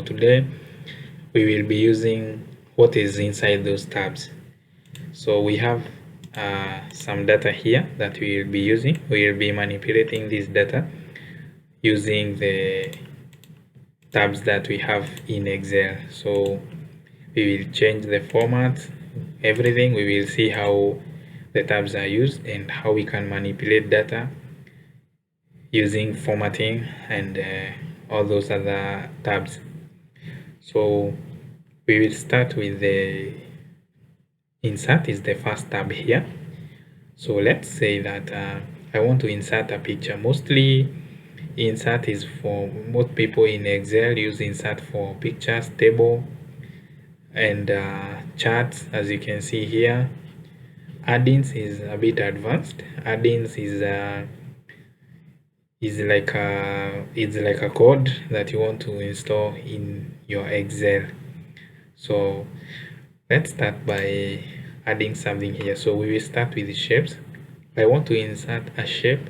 Today we will be using what is inside those tabs. So we have some data here that we will be using. We will be manipulating this data using the tabs that we have in Excel. So we will change the format, everything. We will see how the tabs are used and how we can manipulate data using formatting and all those other tabs. So we will start with the insert is the first tab here. So let's say that I want to insert a picture. Mostly insert is for most people in Excel use insert for pictures, table, and charts, as you can see here. Add-ins is a bit advanced. Add-ins is like a code that you want to install in your Excel. So let's start by adding something here. So we will start with the shapes. I want to insert a shape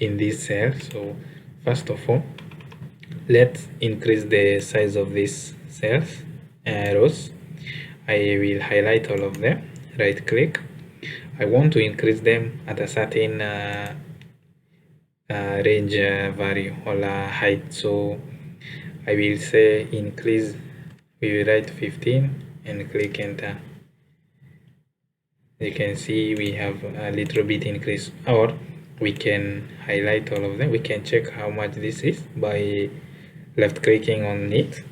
in this cell. So first of all, let's increase the size of these cells, rows. I will highlight all of them, right click. I want to increase them at a certain range value or height. So I will say increase, we will write 15 and click enter. You can see we have a little bit increase, or we can highlight all of them. We can check how much this is by left clicking on it.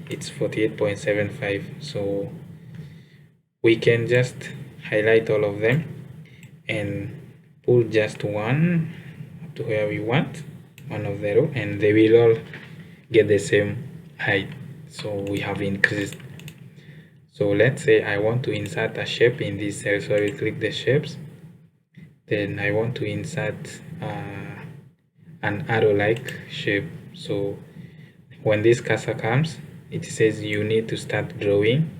It's 48.75. So we can just highlight all of them and pull just one up to where we want, one of the row, and they will all get the same height. So we have increased. So let's say I want to insert a shape in this cell. So I will click the shapes. Then I want to insert an arrow-like shape. So when this cursor comes, it says you need to start drawing.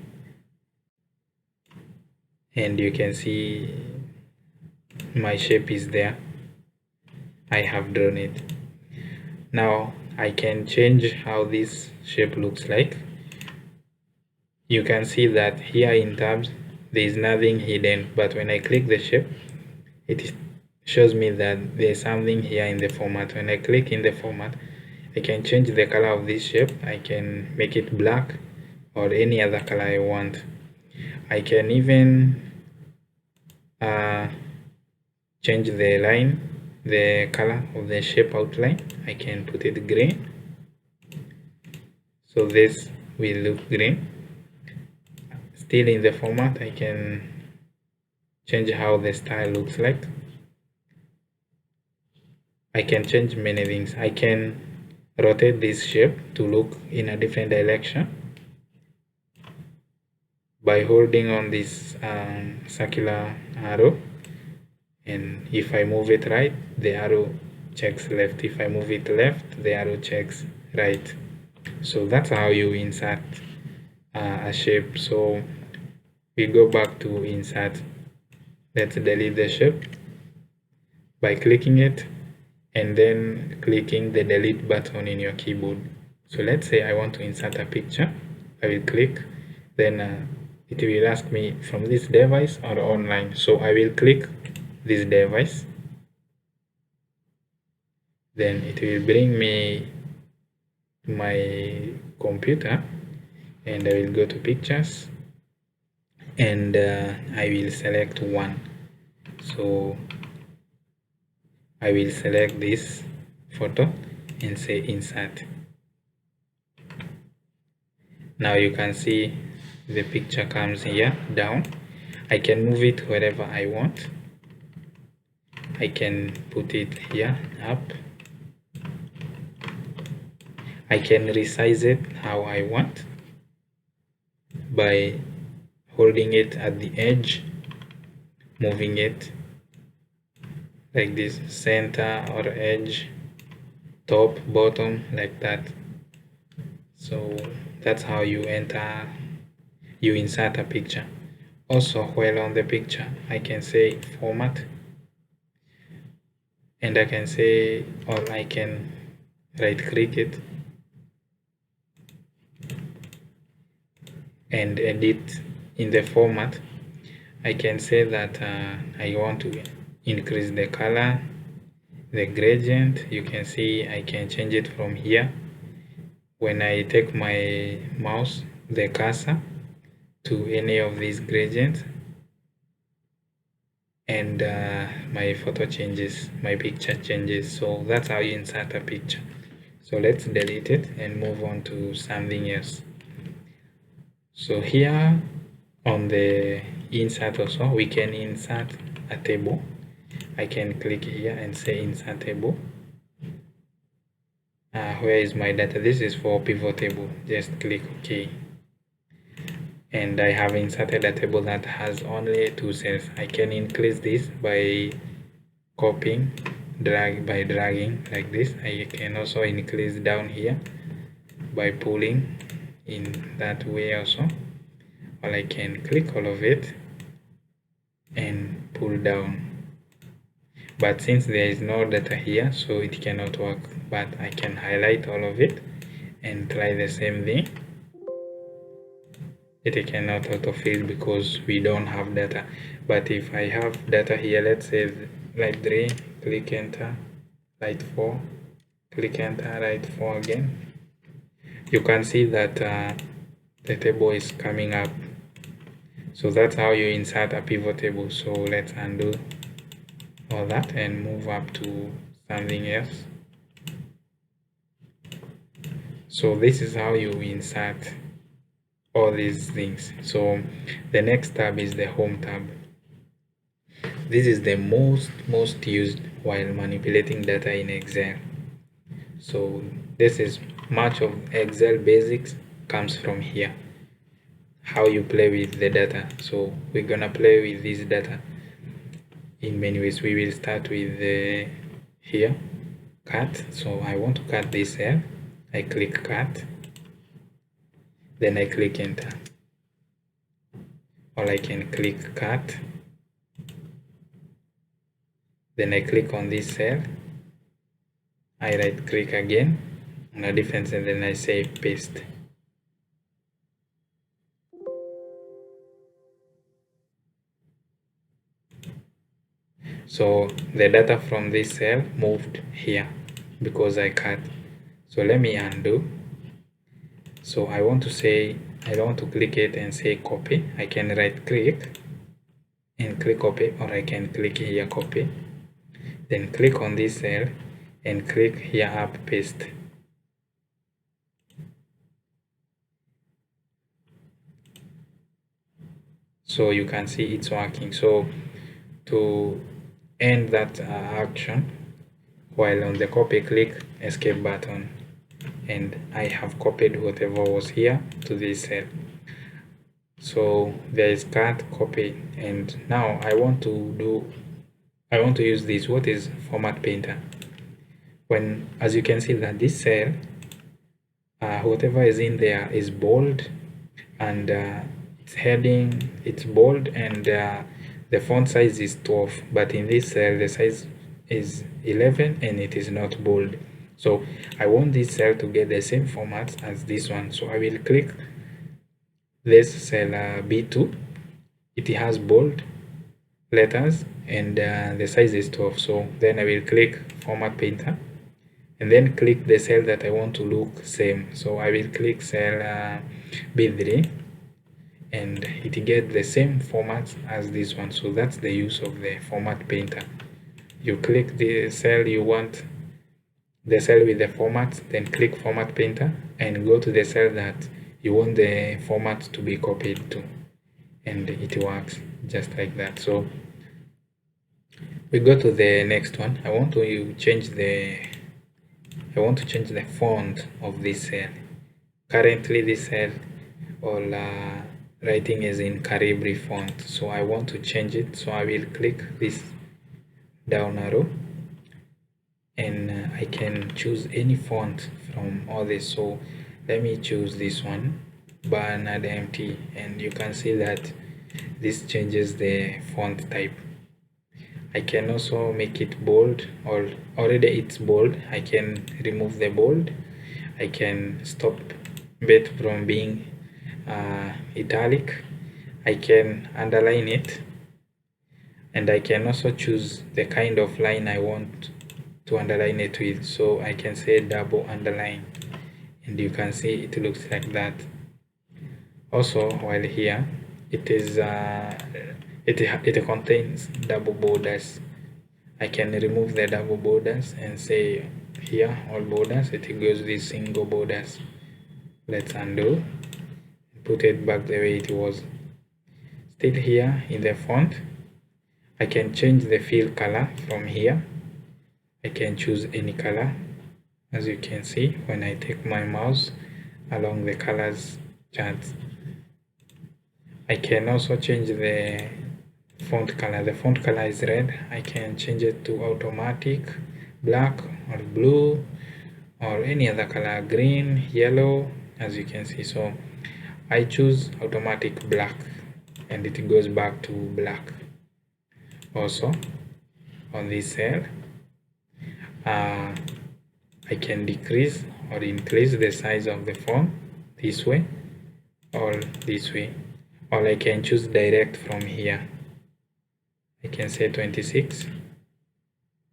And you can see my shape is there. I have drawn it. Now I can change how this shape looks like. You can see that here in tabs there is nothing hidden, but when I click the shape, it shows me that there's something here in the format. When I click in the format, I can change the color of this shape. I can make it black or any other color I want. I can even change the line, the color of the shape outline. I can put it green, so this will look green. Still in the format, I can change how the style looks like. I can change many things. I can rotate this shape to look in a different direction by holding on this circular arrow, and if I move it right, the arrow checks left. If I move it left, the arrow checks right. So that's how you insert a shape. So we go back to insert. Let's delete the shape by clicking it and then clicking the delete button in your keyboard. So let's say I want to insert a picture. I will click, then it will ask me from this device or online. So I will click this device, then it will bring me to my computer, and I will go to pictures, and I will select one. So I will select this photo and say insert. Now you can see the picture comes here down. I can move it wherever I want. I can put it here up. I can resize it how I want by holding it at the edge, moving it like this, center or edge, top, bottom, like that. So that's how you insert a picture. Also, while on the picture, I can say format, and I can say, or I can right click it and edit in the format. I can say that I want to increase the color, the gradient. You can see I can change it from here. When I take my mouse, the cursor, to any of these gradients, and my photo changes, my picture changes. So that's how you insert a picture. So let's delete it and move on to something else. So here on the insert also, we can insert a table. I can click here and say insert table. Where is my data? This is for pivot table. Just click OK. And I have inserted a table that has only 2 cells. I can increase this by copying, by dragging like this. I can also increase down here by pulling in that way also, or I can click all of it and pull down. But since there is no data here, so it cannot work. But I can highlight all of it and try the same thing. It cannot autofill because we don't have data. But if I have data here, let's say light 3, click enter, light 4, click enter, light 4 again, you can see that the table is coming up. So that's how you insert a pivot table. So let's undo all that and move up to something else. So this is how you insert all these things. So the next tab is the home tab. This is the most used while manipulating data in Excel. So this is much of Excel basics comes from here, how you play with the data. So we're gonna play with this data in many ways. We will start with here, cut. So I want to cut this cell. I click cut, then I click enter, or I can click cut, then I click on this cell, I right click again on a different cell, then I say paste. So the data from this cell moved here because I cut. So let me undo. So I want to say, I don't want to click it and say copy. I can right click and click copy, or I can click here copy, then click on this cell and click here up paste. So you can see it's working. So to end that action, while on the copy, click escape button, and I have copied whatever was here to this cell. So there is cut, copy, and now I want to use this. What is format painter? When, as you can see that this cell, whatever is in there is bold, and its heading, it's bold, and the font size is 12, but in this cell the size is 11 and it is not bold. So I want this cell to get the same format as this one. So I will click this cell B2. It has bold letters and the size is 12. So then I will click format painter and then click the cell that I want to look same. So I will click cell B3 and it gets the same format as this one. So that's the use of the format painter. You click the cell you want, the cell with the format, then click format painter and go to the cell that you want the format to be copied to, and it works just like that. So we go to the next one. I want to change the font of this cell. Currently this cell, all writing is in Calibri font, so I want to change it. So I will click this down arrow and I can choose any font from all this. So let me choose this one, Bernard MT, and you can see that this changes the font type. I can also make it bold, or already it's bold. I can remove the bold. I can stop it from being italic, I can underline it, and I can also choose the kind of line I want to underline it with. So I can say double underline, and you can see it looks like that. Also, while here it contains double borders, I can remove the double borders and say here all borders, it goes with single borders. Let's undo, put it back the way it was. Still here in the font, I can change the fill color from here. I can choose any color. As you can see, when I take my mouse along the colors chart, I can also change the font color. The font color is red. I can change it to automatic, black or blue, or any other color, green, yellow, as you can see. So I choose automatic black, and it goes back to black. Also on this cell, I can decrease or increase the size of the font this way or this way, or I can choose direct from here. I can say 26,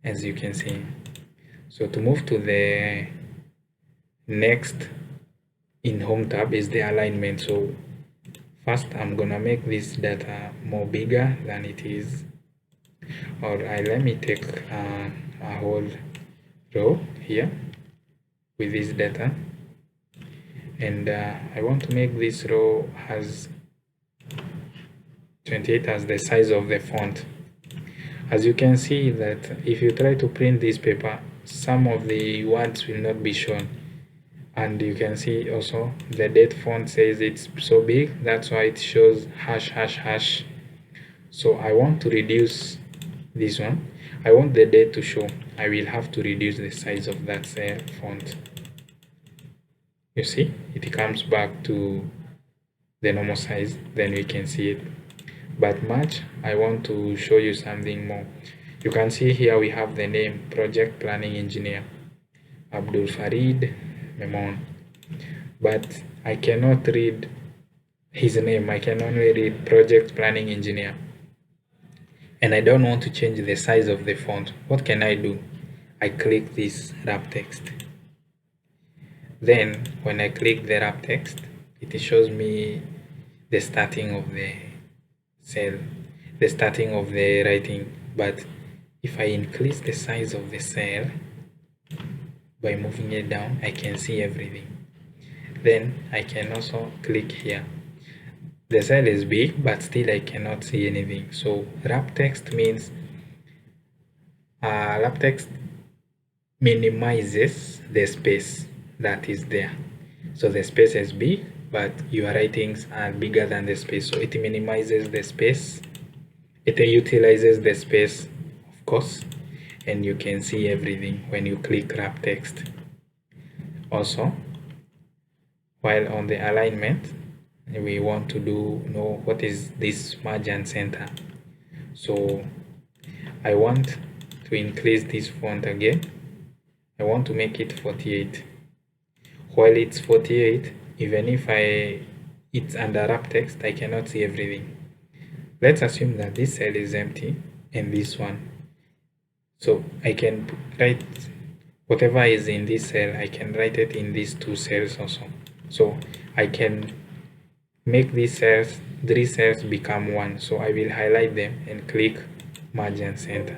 as you can see. So to move to the next in home tab is the alignment. So first I'm gonna make this data more bigger than it is, or let me take a whole row here with this data, and I want to make this row has 28 as the size of the font. As you can see that if you try to print this paper, some of the words will not be shown, and you can see also the date font says it's so big, that's why it shows hash hash hash. So I want to reduce this one. I want the date to show. I will have to reduce the size of that font. You see, it comes back to the normal size, then we can see it. But much, I want to show you something more. You can see here we have the name Project Planning Engineer Abdul Farid Memon, but I cannot read his name. I can only read Project Planning Engineer, and I don't want to change the size of the font. What can I do? I click this wrap text. Then when I click the wrap text, it shows me the starting of the cell, the starting of the writing. But if I increase the size of the cell by moving it down, I can see everything. Then I can also click here. The cell is big, but still I cannot see anything. So wrap text means wrap text minimizes the space that is there. So the space is big, but your writings are bigger than the space. So it minimizes the space. It utilizes the space, of course, and you can see everything when you click wrap text. Also, while on the alignment, we want to know what is this margin center. So I want to increase this font again. I want to make it 48. While it's 48, even if it's under wrap text, I cannot see everything. Let's assume that this cell is empty and this one. So I can write whatever is in this cell, I can write it in these two cells also. So I can make these cells, 3 cells, become 1. So I will highlight them and click merge and center.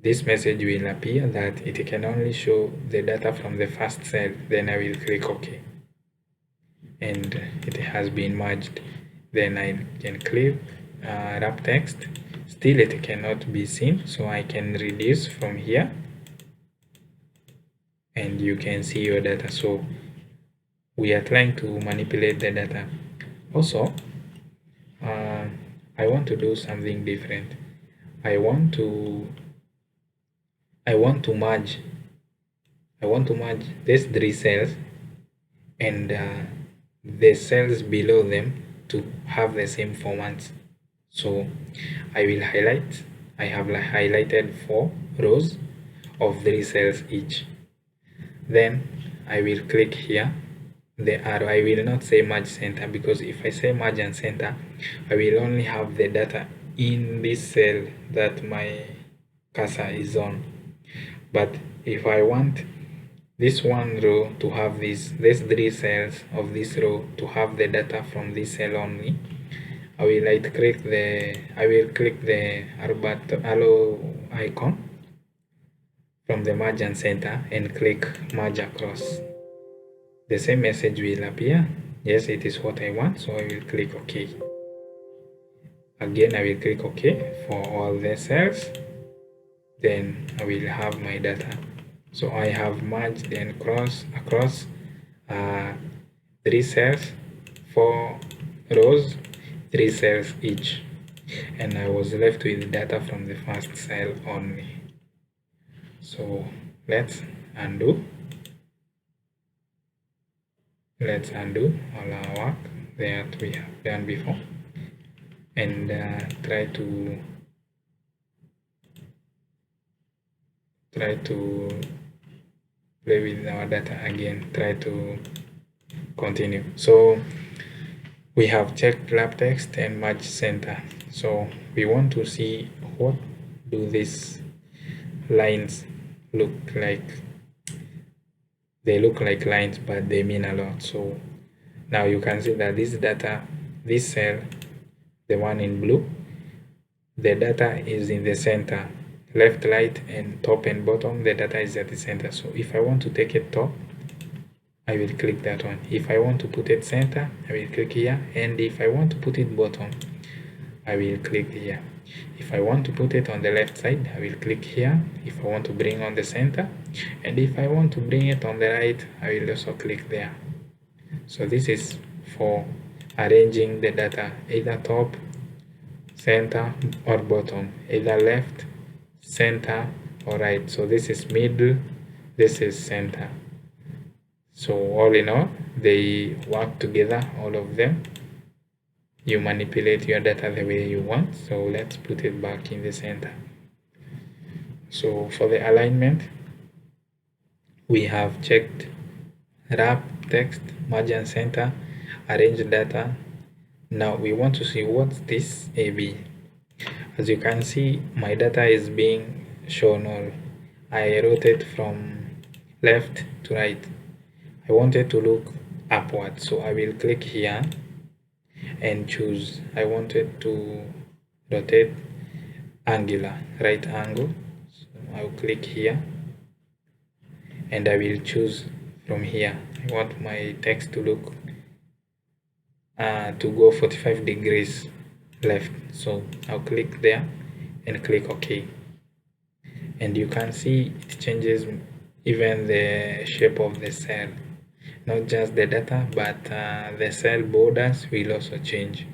This message will appear that it can only show the data from the first cell. Then I will click OK, and it has been merged. Then I can click wrap text. Still it cannot be seen, so I can reduce from here, and you can see your data. So we are trying to manipulate the data. Also, I want to do something different. I want to merge these 3 cells and the cells below them to have the same formats. So I will highlight. I have highlighted 4 rows of 3 cells each. Then I will click here the arrow. I will not say merge center, because if I say merge and center, I will only have the data in this cell that my cursor is on. But if I want this one row to have these 3 cells of this row to have the data from this cell only, I will click the arrow icon from the merge and center and click merge across. The same message will appear. Yes, it is what I want, so I will click OK. Again, I will click OK for all the cells. Then I will have my data. So I have merged and across 3 cells, 4 rows, 3 cells each, and I was left with data from the first cell only. So let's undo all our work that we have done before, and try to play with our data again. Try to continue. So we have checked wrap text and merge center. So we want to see what do these lines look like. They look like lines, but they mean a lot. So now you can see that this data, this cell, the one in blue, the data is in the center, left, right, and top and bottom. The data is at the center. So if I want to take it top, I will click that one. If I want to put it center, I will click here, and if I want to put it bottom, I will click here. If I want to put it on the left side, I will click here. If I want to bring on the center, and if I want to bring it on the right, I will also click there. So this is for arranging the data, either top, center, or bottom, either left, center, or right. So this is middle, this is center. So all in all, they work together, all of them. You manipulate your data the way you want. So let's put it back in the center. So for the alignment, we have checked wrap text, merge and center, arrange data. Now we want to see what's this AB. As you can see, my data is being shown all. I rotate from left to right. I want it to look upward, so I will click here and choose. I wanted to rotate angular, right angle. So I'll click here and I will choose from here. I want my text to look to go 45 degrees left. So I'll click there and click OK. And you can see it changes even the shape of the cell. Not just the data, but the cell borders will also change.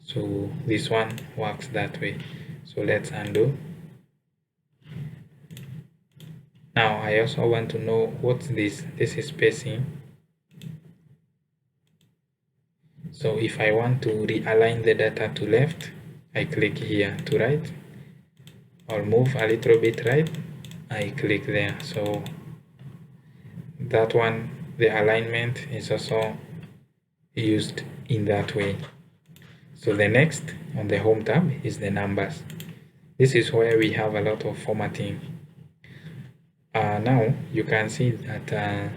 So this one works that way. So let's undo. Now I also want to know what's this. This is spacing. So if I want to realign the data to left, I click here. To right, or move a little bit right, I click there. So that one, the alignment is also used in that way. So the next on the home tab is the numbers. This is where we have a lot of formatting. Now you can see that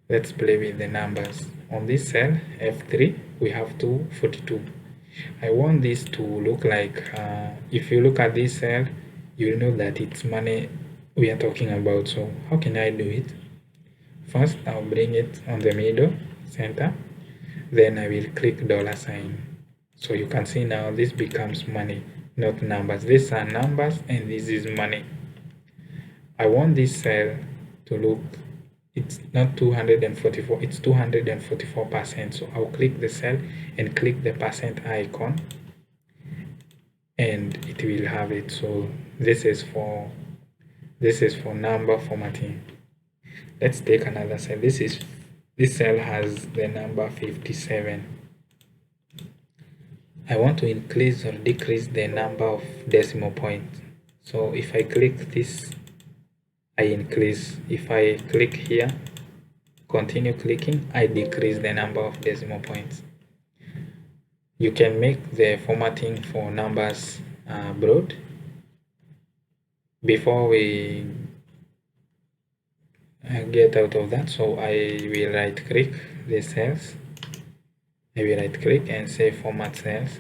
let's play with the numbers. On this cell F3 we have 242. I want this to look like, if you look at this cell, you know that it's money we are talking about. So how can I do it? First, I'll bring it on the middle center, then I will click $sign. So you can see now this becomes money, not numbers. These are numbers and this is money. I want this cell to look, it's not 244, it's 244%. So I'll click the cell and click the percent icon and it will have it. So this is for number formatting. Let's take another cell. This cell has the number 57. I want to increase or decrease the number of decimal points. So if I click this, I increase. If I click here, continue clicking, I decrease the number of decimal points. You can make the formatting for numbers broad. Before we get out of that, so I will right click the cells. I will right click and say format cells.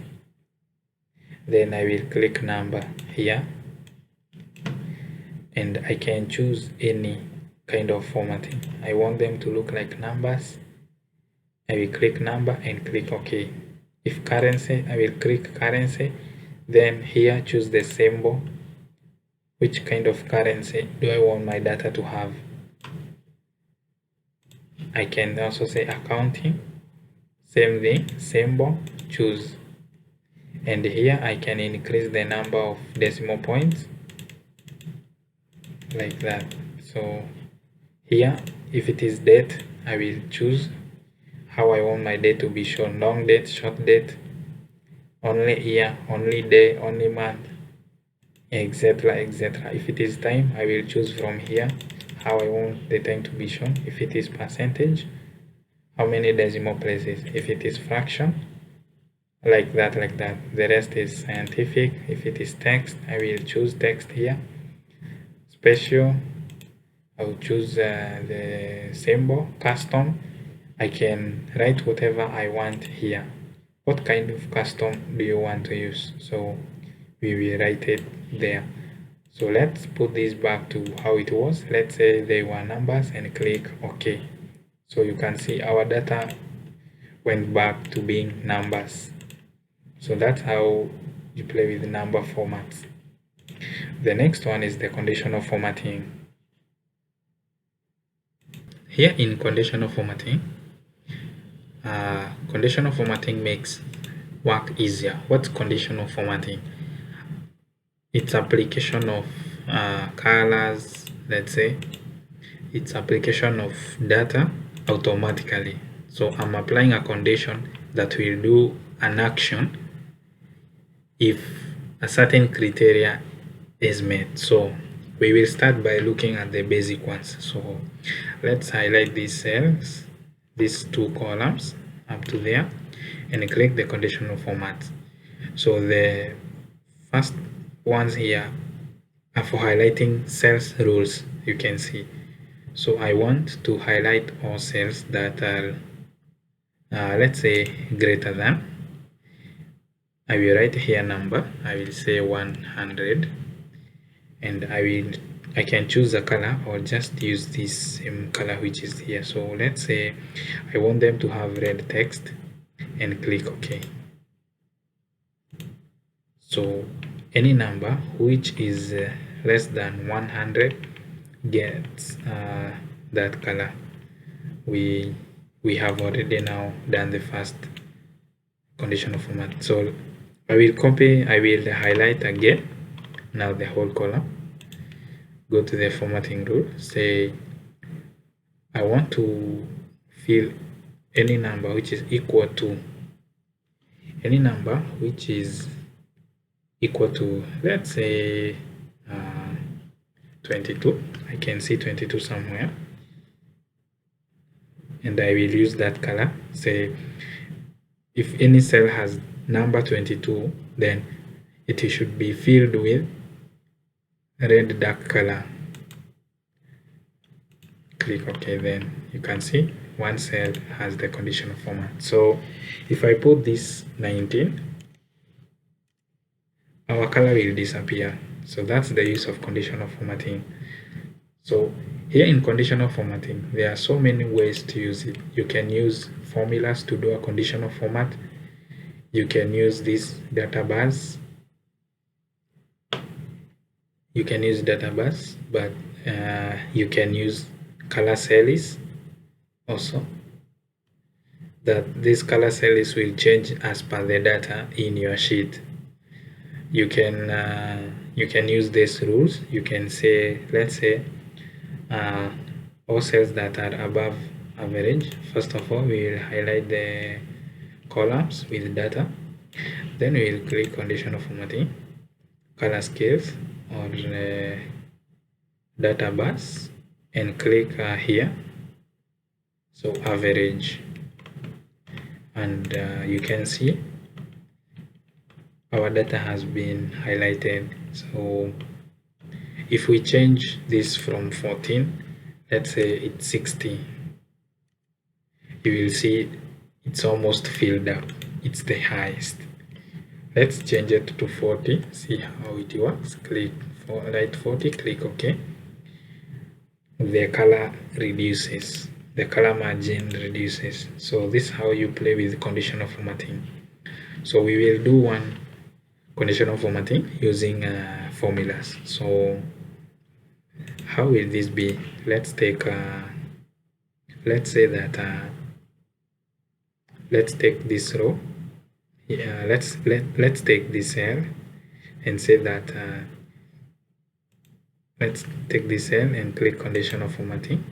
Then I will click number here, and I can choose any kind of formatting. I want them to look like numbers. I will click number and click OK. If currency, I will click currency. Then here choose the symbol. Which kind of currency do I want my data to have? I can also say accounting. Same thing, symbol, choose. And here I can increase the number of decimal points like that. So here, if it is date, I will choose how I want my date to be shown: long date, short date, only year, only day, only month, etc., etc. If it is time, I will choose from here how I want the time to be shown. If it is percentage, how many decimal places. If it is fraction, like that. The rest is scientific. If it is text, I will choose text here. Special, I will choose the symbol. Custom, I can write whatever I want here. What kind of custom do you want to use? So we will write it there. So let's put this back to how it was. Let's say they were numbers and click OK. So you can see our data went back to being numbers. So that's how you play with number formats. The next one is the conditional formatting. Here in conditional formatting makes work easier. What's conditional formatting? It's application of colors, let's say. It's application of data automatically. So I'm applying a condition that will do an action if a certain criteria is met. So we will start by looking at the basic ones. So let's highlight these cells, these two columns up to there, and click the conditional format. So the first ones here are for highlighting cells rules, you can see. So I want to highlight all cells that are let's say greater than. I will write here number. I will say 100, and I can choose a color or just use this same color which is here. So let's say I want them to have red text and click OK. So any number which is less than 100 gets that color. We have already now done the first conditional format. So I will highlight again now the whole column. Go to the formatting rule, say I want to fill any number which is equal to let's say 22. I can see 22 somewhere, and I will use that color. Say if any cell has number 22, then it should be filled with red dark color. Click OK. Then you can see one cell has the conditional format. So if I put this 19, our color will disappear. So that's the use of conditional formatting. So here in conditional formatting, there are so many ways to use it. You can use formulas to do a conditional format. You can use this database. You can use database, but you can use color cells also. That these color cells will change as per the data in your sheet. You can use these rules. You can say, let's say all cells that are above average. First of all, we will highlight the columns with data. Then we will click conditional formatting, color scales, or data bus, and click here. so average, and you can see our data has been highlighted. So if we change this from 14, let's say it's 60, you will see it's almost filled up. It's the highest. Let's change it to 40, see how it works. Click for light 40, click OK. The color reduces, the color margin reduces. So this is how you play with conditional formatting. So we will do one conditional formatting using formulas. So how will this be? Let's take let's say that let's take this row. Yeah, let's take this cell and say that let's take this cell and click conditional formatting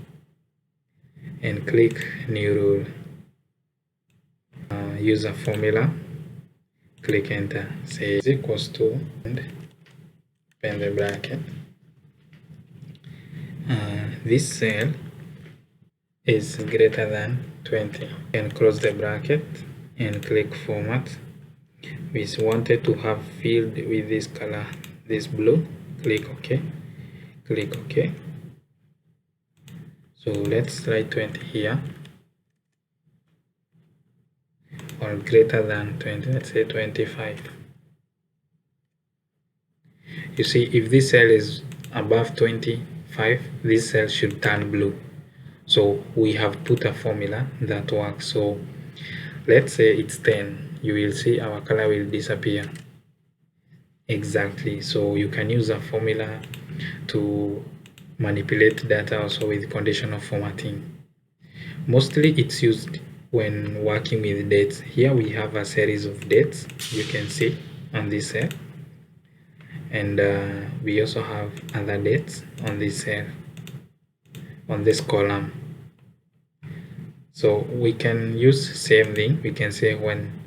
and click new rule. Use a formula, click enter, say is equals to, and open the bracket. This cell is greater than 20, and close the bracket and click format. We wanted to have filled with this color, this blue. Click OK, click OK. So let's write 20 here, or greater than 20, let's say 25. You see, if this cell is above 25, this cell should turn blue. So we have put a formula that works. So let's say it's 10, you will see our color will disappear. Exactly. So you can use a formula to manipulate data also with conditional formatting. Mostly it's used when working with dates. Here we have a series of dates you can see on this cell, and we also have other dates on this cell, on this column. So we can use same thing. We can say when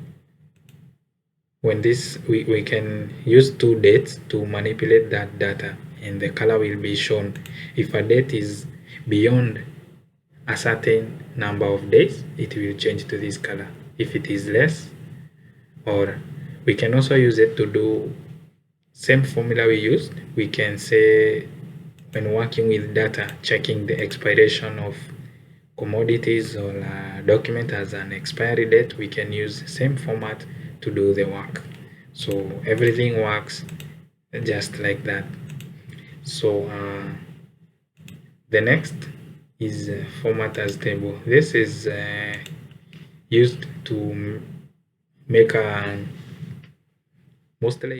this we can use two dates to manipulate that data, and the color will be shown. If a date is beyond a certain number of days, it will change to this color. If it is less, or we can also use it to do same formula we used. We can say when working with data, checking the expiration of commodities or a document as an expiry date, we can use the same format to do the work. So everything works just like that. So the next is format as table. This is used to make a mostly